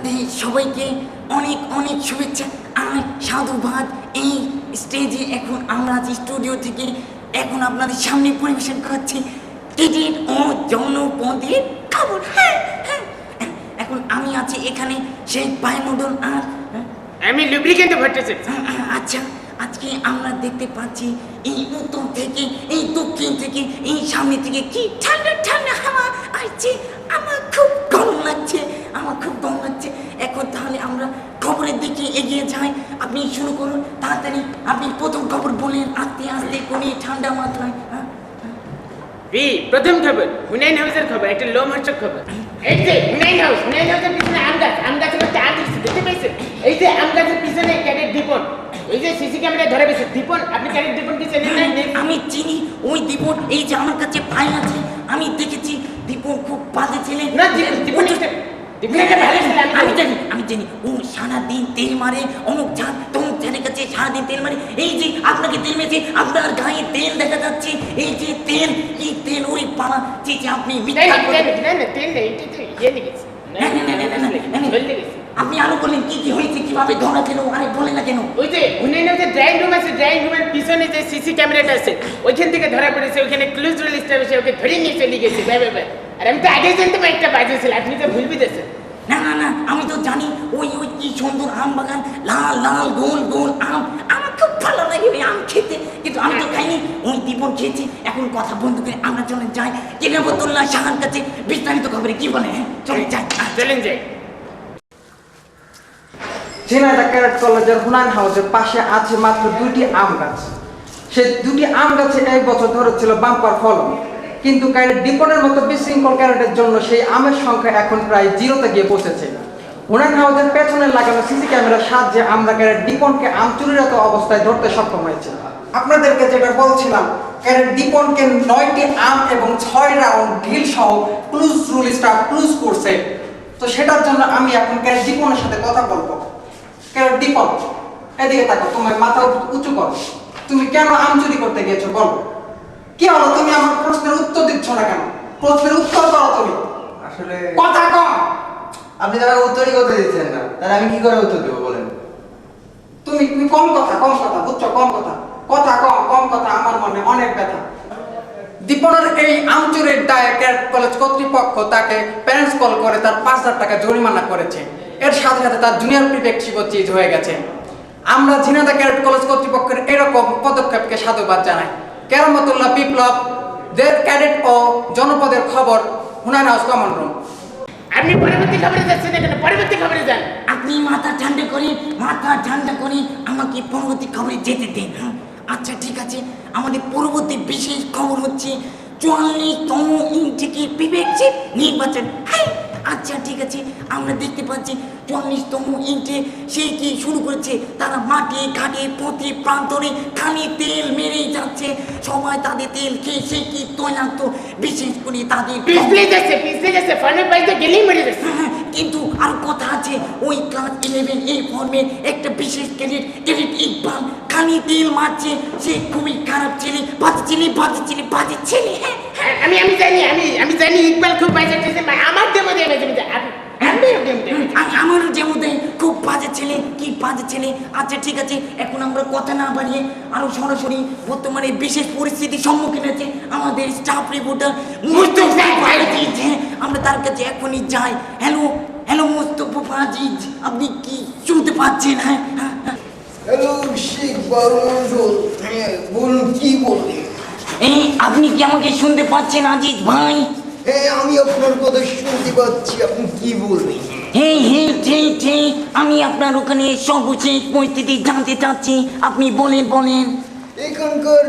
আপনাদের সবাইকে অনেক অনেক শুভেচ্ছা আর সাধুবাদ। এই স্টেজে এখন আমরা যে স্টুডিও থেকে এখন আপনাদের সামনে পরিবেশন করছি ক্যাডেট ও জনপদের খবর। হ্যাঁ হ্যাঁ, এখন আমি আছি এখানে সেই পায়মডল আর আমি লুব্রিকেন্ট ভট্টাচার্য। আচ্ছা, আজকে আমরা দেখতে পাচ্ছি এই উত্তর থেকে, এই দক্ষিণ থেকে, এই সামনে থেকে কি ঠান্ডা ঠান্ডা হাওয়া আসছে। আমার খুব গরম লাগছে, আমার খুব গরম লাগছে। এখন তাহলে আমরা খবরের দিকে এগিয়ে যাই। আপনি শুরু করুন তাড়াতাড়ি, আপনি প্রথম খবর বলেন আস্তে আস্তে কোনি ঠান্ডা মাত্রায়। প্রথম খবর হুনাইন হাউসের খবর, একটা লোমহর্ষক খবর। এই যে হুনাইন হাউসের পিছনে আম গাছের মধ্যে আম দিচ্ছে, দেখতে পেয়েছেন? এই যে আম গাছের পিছনে ক্যাডেট দীপন, এই যে সিসি ক্যামেরায় ধরে পেয়েছে। দীপন, আপনি ক্যাডেট দীপনকে চেনেন না? আমি চিনি ওই দীপন, এই যে আমার কাছে ফাইল আছে, আমি দেখেছি দীপন খুব বাজে ছেলে। না, দীপন আমি জানি ও সারাদিন তেল মারে, অমুক ঝাঁক তমুক ঝাঁকের কাছে সারাদিন তেল মারে। এই যে আপনাকে তেল মেরেছে, আপনার গায়ে তেল দেখা যাচ্ছে, এই যে তেল, কি তেল ওই পাড়া যে আপনি আপনি আরো বলেন কি কি হয়েছে, কিভাবে ধরা গেল, আরে বলেন না কেন? ওই যে হুনাইনের যে ড্রয়িং রুম আছে, ড্রয়িং রুমের পিছনে যে সিসি ক্যামেরাটা আছে ওইখান থেকে ধরা পড়েছে। ওইখানে ক্লোজ রিলিজটা এসে ওকে ধরে নিয়ে চলে গেছে। আর আমি তো আগে জানতাম একটা বাজে ছিল, আপনি তো ভুল বুঝেছেন। না না না, আমি তো জানি ওই ওই কি সুন্দর আম বাগান, লাল লাল গোল গোল আম, আমার খুব ভালো লাগে ওই আম খেতে, কিন্তু আমি তো খাইনি, ওই দীপন খেয়েছি। এখন কথা বন্ধ করে আমরা চলে যাই কিরামতুল্লাহ শাহর কাছে বিস্তারিত খবরে। কি বলে? হ্যাঁ চলে যাই, চলেন যাই। ঝিনাইদহ ক্যাডেট কলেজের হুনাইন হাউসের পাশে আছে মাত্র 2টি আম গাছ। সেই 2টি আম গাছে এই বছর ধরেছিল বাম্পার ফলন, কিন্তু ক্যাডেট দীপনের মতো বিশৃঙ্খল ক্যাডেটের জন্য সেই আমের সংখ্যা এখন প্রায় 0-তে গিয়ে পৌঁছেছে। হুনাইন হাউসের পেছনে লাগানো সিসি ক্যামেরার সাহায্যে আমরা ক্যাডেট দীপনকে আম চুরিরত অবস্থায় ধরতে সক্ষম হয়েছে। আপনাদেরকে যেটা বলছিলাম, ক্যাডেট দীপনকে 9টি আম এবং 6 রাউন্ড ঢিল সহ ক্লুজ রুলিস্টা ক্লুজ করছে। তো সেটার জন্য আমি এখন ক্যাডেট দীপনের সাথে কথা বলবো। ক্যাডেট দীপন, এদিকে তাকো, তোমার মাথা উঁচু করো। তুমি কেন আম চুরি করতে গিয়েছো বলো? কি হলো, তুমি আমার প্রশ্নের উত্তর দিচ্ছ না কেন? প্রশ্নের উত্তর করো তুমি। আসলে কথা কম। আপনি তো আমাকে উত্তরই করতে দিচ্ছেন না, তাহলে আমি কি করে উত্তর দেবো বলেন? তুমি কম কথা বুঝছো? কম কথা আমার মনে অনেক ব্যথা। দীপনের এই আম চুরির দায়ে ক্যাডেট কলেজ কর্তৃপক্ষ তাকে প্যারেন্টস কল করে তার 5,000 টাকা জরিমানা করেছে। এর সাথে সাথে তার জুনিয়র প্রিফেক্টশিপও চিজ হয়ে গেছে। আমরা ঝিনাইদহ ক্যাডেট কলেজ কর্তৃপক্ষের এরকম পদক্ষেপকে সাধুবাদ জানাই। কেরামতুল্লাহ বিপ্লব, দের ক্যাডেট ও জনপদের খবর, হুনাইন হাউস কমন রুম। আপনি পরবর্তী খবরে যাচ্ছেন এখানে, পরবর্তী খবরে যান। আপনি মাথা ঠান্ডা করে আমাকে পরবর্তী খবরে যেতে দেন। আচ্ছা ঠিক আছে, আমাদের পরবর্তী বিশেষ খবর হচ্ছে 44তম থেকে বিবেকশীল নির্বাচন। হ্যাঁ আচ্ছা ঠিক আছে, আমরা দেখতে পাচ্ছি 44তম ইঞ্চে সেই কি শুরু করেছে, তারা মাঠে ঘাটে পথে প্রান্তরে খালি তেল মেরেই যাচ্ছে। সবাই তাদের তেল খেয়ে সে কি তৈলাক্ত, বিশেষ করে তাদের পিছলে যাচ্ছে ফর্মের বাইরে গেলেই মরে যাচ্ছে। কিন্তু আর কথা আছে, ওই ক্লাস 11 এই ফর্মের একটা বিশেষ ক্যাডেট ইকবাল খালি তেল মারছে। সে খুবই খারাপ ছেলে, বাজে ছেলে। হ্যাঁ আমি জানি ইকবাল খুব বাজে ছেলে। আমার দেবো আমারও যেমন খুব বাজে ছেলে, কি বাজে ছেলে। আচ্ছা ঠিক আছে, এখন আমরা কথা না বাড়িয়ে আরো সরাসরি বর্তমানে বিশেষ পরিস্থিতির সম্মুখীন হয়েছে আমাদের স্টাফ রিপোর্টার মুস্তফা আজিজ। আমরা তার কাছে এখনই যাই। হ্যালো মুস্তফা আজিজ, আপনি কি শুনতে পাচ্ছেন? হ্যালো শেখ বারুল, বলুন কি বলবেন? আপনি কি আমাকে শুনতে পাচ্ছেন আজিজ ভাই? হ্যাঁ, আমি আপনার কথা শুনতে পাচ্ছি, আপনি কি বলবেন? ঠিক, আমি আপনার ওখানে সর্বশেষ পরিস্থিতি জানতে চাচ্ছি, আপনি বলেন। এখানকার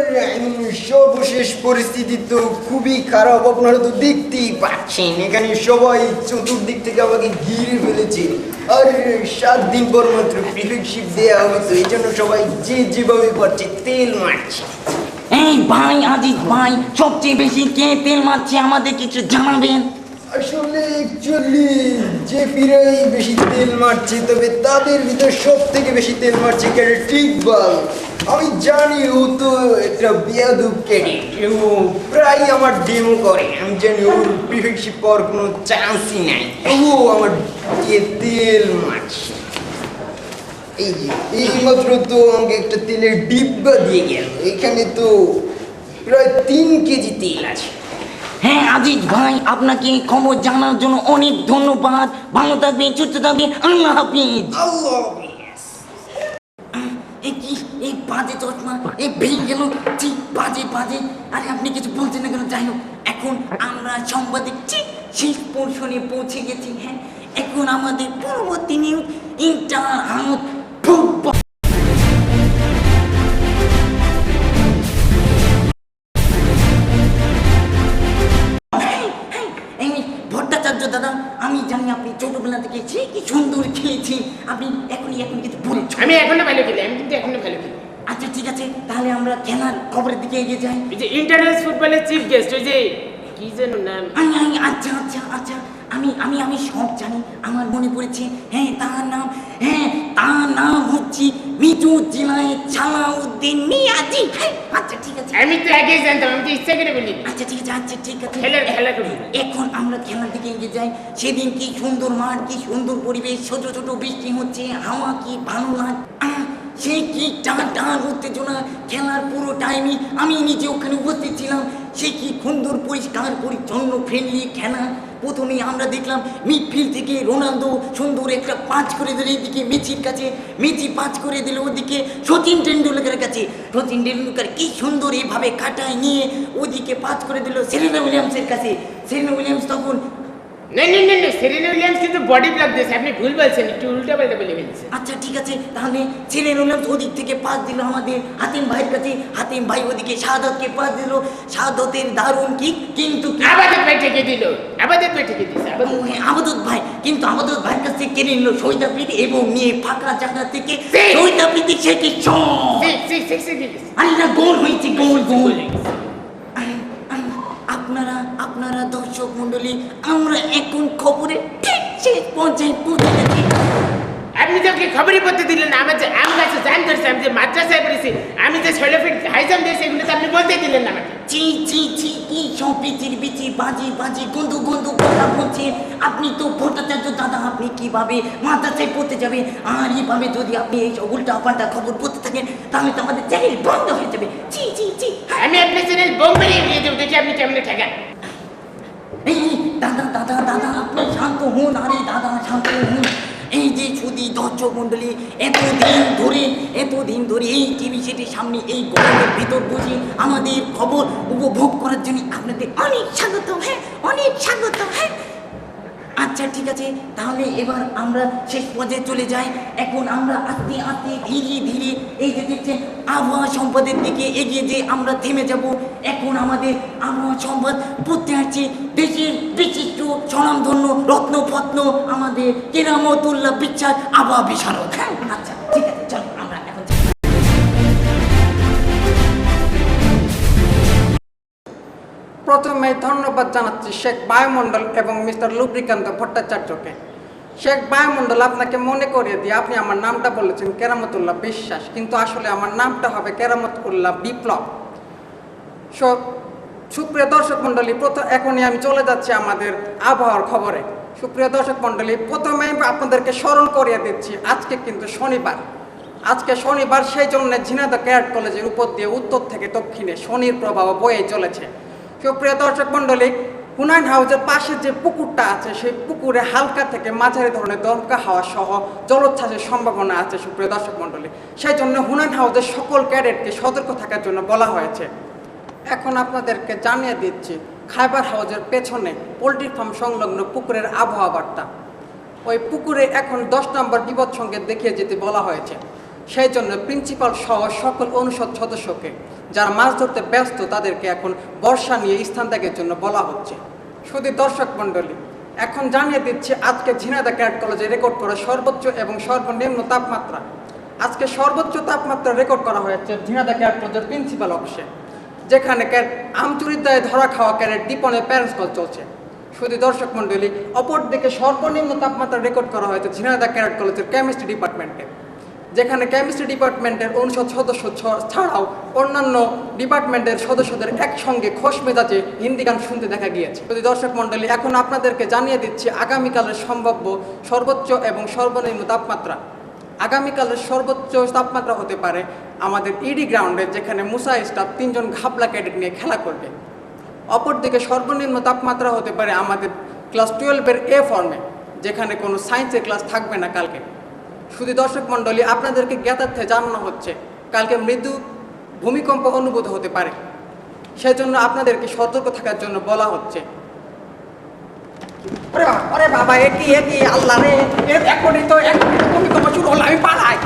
সর্বশেষ পরিস্থিতি তো খুবই খারাপ, আপনারা তো দেখতেই পাচ্ছেন। এখানে সবাই চতুর্দিক থেকে আমাকে ঘিরে ফেলেছে, আর 7 দিন পর মাত্র প্রিফেক্টশিপ দেওয়া হতো, এই জন্য সবাই যেভাবে পারছে তেল মারছে। এই ভাই আজিজ ভাই, সবচেয়ে বেশি কে তেল মারছে আমাদের কিছু জানাবেন? আসলে অ্যাকচুয়ালি যে পিরাই বেশি তেল মারছে, তবে তাদের ভিতর সব থেকে বেশি তেল মারছে ক্যাডেট ইকবাল। আমি জানি ও তো একটা বেয়াদব ক্যাডেট, ও প্রায় আমার ডেমো করে। আমি জানি ওর প্রিফেক্টশিপ পাওয়ার কোনো চান্সই নাই, ও আমার দিয়ে তেল মারছে। এই যে এইমাত্র তো আমাকে একটা তেলের ডিব্বা দিয়ে গেল, এখানে তো প্রায় 3 কেজি তেল আছে। হ্যাঁ আজিজ ভাই, আপনাকে খবর জানার জন্য অনেক ধন্যবাদ। ভালো থাকবেন, সুস্থ থাকবেন, আল্লাহ হাফিজ। আল্লাহ হাফেজ। এই কি এই বাজে চশমা, এই ভেঙে গেল, ঠিক বাজে বাজে। আরে আপনি কিছু বলছেন না কেন? যাই হোক, এখন আমরা সাংবাদিক ঠিক শেষ পোর্শনে পৌঁছে গেছি। হ্যাঁ, এখন আমাদের পরবর্তী নিউজ ইন্টার হাউস ফুটবল। এই ভট্টাচার্য দাদা, আমি জানি আপনি ছোটবেলা থেকে সে কি সুন্দর খেলেছেন। আপনি এখন কিছু বলছেন? আমি এখনো ভালো খেলি, আমি কিন্তু এখনো ভালো খেলি। আচ্ছা ঠিক আছে, তাহলে আমরা খেলার খবরের দিকে এগিয়ে যাই। এই যে ইন্টারন্যাশনাল ফুটবলের চিফ গেস্ট, ওই যে কি যেন নাম, আচ্ছা আচ্ছা আচ্ছা, আমি সব জানি, আমার মনে পড়েছে। তার নাম হচ্ছে মিজু জেলায় সালাউদ্দিন মিয়াজি। আচ্ছা ঠিক আছে, আমি তো আগে জানতাম, আমি তো ইচ্ছা করে বলি। আচ্ছা ঠিক আছে। খেলা করবি। এখন আমরা খেলার দিকে এগিয়ে যাই। সেদিন কি সুন্দর মাঠ, কি সুন্দর পরিবেশ, ছোট ছোট বৃষ্টি হচ্ছে, হাওয়া কি ভালো লাগে। সে কি টান উত্তেজনা, খেলার পুরো টাইমে আমি নিজে ওখানে উপস্থিত ছিলাম। সে কি সুন্দর পরিষ্কার পরিচ্ছন্ন ফ্রেন্ডলি খেলা। প্রথমে আমরা দেখলাম মিডফিল্ড থেকে রোনালদো সুন্দর একটা পাঁচ করে দিল এদিকে মেসির কাছে, মেসি পাঁচ করে দিল ওদিকে সচিন টেন্ডুলকারের কাছে। সচিন টেন্ডুলকার কি সুন্দর এভাবে কাটায় নিয়ে ওদিকে পাঁচ করে দিল সেরেনা উইলিয়ামসের কাছে। সেরেনা উইলিয়ামস তখন না, সেরেনা উইলিয়ামস কিন্তু বডি ব্লক দিয়েছে, আপনি ভুল বলছেন, একটু উল্টা পাল্টা বলে ফেলছেন। আচ্ছা ঠিক আছে, তাহলে সেরেনা উইলিয়ামস ওদিক থেকে পাস দিল আমাদের হাতিম ভাইয়ের কাছে। হাতিম ভাই ওদিকে শাহাদতকে পাস দিল, শাহাদতের দারুণ কিক, কিন্তু আবাদত ভাই ঠেকে দিল, আবাদত ভাই ঠেকে দিয়েছে। আবাদত ভাই, কিন্তু আবাদত ভাইয়ের কাছে কেড়ে নিল শহীদ আফ্রিদি এবং নিয়ে ফাঁকা জায়গা থেকে Six! শহীদ আফ্রিদি সে কি আরে না, গোল হয়েছে, গোল। আপনারা দর্শক মন্ডলী, আমরা এখন খবরে ঠিক শেষ পর্যায়ে পৌঁছে গেছি। আপনি তো খবরই পড়তে দিলেন না। আমার যে আম গাছে জান ধরছে, আমি যে মাদ্রাসায় পড়েছি, আমি যে 16 ফিট হাই জাম্প দিয়েছি, এগুলো তো আপনি বলতে দিলেন না আমাকে। ছি কি সব বিচি বাজি গন্ধু কথা বলছে। আপনি তো ভট্টাচার্য দাদা, আপনি কিভাবে মাদ্রাসায় পড়তে যাবেন? আর এইভাবে যদি আপনি এই সব উল্টা পাল্টা খবর পড়তে থাকেন, তাহলে তো আমাদের চ্যানেল বন্ধ হয়ে যাবে। ছি আমি আপনার চ্যানেল বোম মেরে দিয়ে দেবো, দেখি আপনি কেমনে ঠেকান। এই দাদা আপনি শান্ত হন। আরে দাদা শান্ত হন। এই যে শুধু দর্শক মন্ডলী, এতদিন ধরে এই টিভি সেটের সামনে এই গরমের ভিতর বসে আমাদের খবর উপভোগ করার জন্য আপনাদের অনেক স্বাগত। অনেক স্বাগত। আচ্ছা ঠিক আছে, তাহলে এবার আমরা শেষ পর্যায়ে চলে যাই। এখন আমরা আস্তে ধীরে এই যে দেখছেন আবহাওয়া সম্পদের দিকে এগিয়ে যে আমরা থেমে যাব। এখন আমাদের আবহাওয়া সম্পদ পড়তে আসছে দেশের বিশিষ্ট স্বনামধন্য রত্নপত্ন আমাদের কেরামতুল্লাহ বিশ্বাস আবহাওয়া বিশারদ। আচ্ছা ঠিক আছে, চলো আমরা এখন প্রথমে ধন্যবাদ জানাচ্ছি শেখ বায়ুমণ্ডল এবং মিস্টার লুব্রিকান্ত ভট্টাচার্যকে। শেখ বায়ুমণ্ডল, আপনাকে মনে করিয়ে দিয়ে আপনি আমার নামটা বলেছেন কেরামতুল্লাহ বিশ্বাস, কিন্তু আসলে আমার নামটা হবে কেরামতুল্লাহ বিপ্লব। সুপ্রিয় দর্শক মণ্ডলী, এখনই আমি চলে যাচ্ছি আমাদের আবহাওয়ার খবরে। সুপ্রিয় দর্শক মণ্ডলী, প্রথমে আপনাদেরকে স্মরণ করিয়ে দিচ্ছি আজকে কিন্তু শনিবার, সেই জন্য ঝিনাইদহ ক্যাডেট কলেজের উপর দিয়ে উত্তর থেকে দক্ষিণে শনির প্রভাব বয়ে চলেছে। সুপ্রিয় দর্শক মণ্ডলী, হুনাইন হাউসের পাশে যে পুকুরটা আছে, সেই পুকুরে হালকা থেকে মাঝারি ধরনের দমকা হাওয়া সহ জলোচ্ছ্বাসের সম্ভাবনা আছে। সুপ্রিয় দর্শক মণ্ডলী, সেই জন্য হুনাইন হাউসের সকল ক্যাডেটকে সতর্ক থাকার জন্য বলা হয়েছে। এখন আপনাদেরকে জানিয়ে দিচ্ছি খাইবার হাউসের পেছনে পোলট্রি ফার্ম সংলগ্ন পুকুরের আবহাওয়া বার্তা। ওই পুকুরে এখন 10 নম্বর বিপদ সংকেত দেখিয়ে যেতে বলা হয়েছে। সেই জন্য প্রিন্সিপাল সহ সকল অনুষদ সদস্যকে যারা মাছ ধরতে ব্যস্ত তাদেরকে এখন বর্ষা নিয়ে স্থান ত্যাগের জন্য বলা হচ্ছে। শুধু দর্শক মণ্ডলী, এখন জানিয়ে দিচ্ছি আজকে ঝিনাইদহ ক্যাডেট কলেজে রেকর্ড করা সর্বোচ্চ এবং সর্বনিম্ন তাপমাত্রা। আজকে সর্বোচ্চ তাপমাত্রা রেকর্ড করা হয়েছে ঝিনাইদহ ক্যাডেট কলেজের প্রিন্সিপাল অফিসে, যেখানে আমচুরির দায়ে ধরা খাওয়া ক্যাডেট দীপনের প্যারেন্টস কল চলছে। শুধু দর্শক মণ্ডলী, অপরদিকে সর্বনিম্ন তাপমাত্রা রেকর্ড করা হয়েছে ঝিনাইদহ ক্যাডেট কলেজের কেমিস্ট্রি ডিপার্টমেন্টে, যেখানে কেমিস্ট্রি ডিপার্টমেন্টের অনুষদ সদস্য ছাড়াও অন্যান্য ডিপার্টমেন্টের সদস্যদের একসঙ্গে খোশ মেজাজে হিন্দি গান শুনতে দেখা গিয়েছে। যদি দর্শক মণ্ডলী, এখন আপনাদেরকে জানিয়ে দিচ্ছি আগামীকালের সম্ভাব্য সর্বোচ্চ এবং সর্বনিম্ন তাপমাত্রা। আগামীকালের সর্বোচ্চ তাপমাত্রা হতে পারে আমাদের ইডি গ্রাউন্ডে, যেখানে মুসা স্টাফ 3 জন ঘাপলা ক্যাডেট নিয়ে খেলা করবে। অপরদিকে সর্বনিম্ন তাপমাত্রা হতে পারে আমাদের ক্লাস 12-এর এ ফর্মে, যেখানে কোনো সায়েন্সের ক্লাস থাকবে না কালকে। শুধু দর্শক মণ্ডলী, আপনাদেরকে জ্ঞাতার্থে জানানো হচ্ছে কালকে মৃদু ভূমিকম্প অনুভূত হতে পারে, সেজন্য আপনাদেরকে সতর্ক থাকার জন্য বলা হচ্ছে। ওরে বাবা, একই আল্লাহ রে, এখনই তো ভূমিকম্প শুরু হলো, আমি পালাই।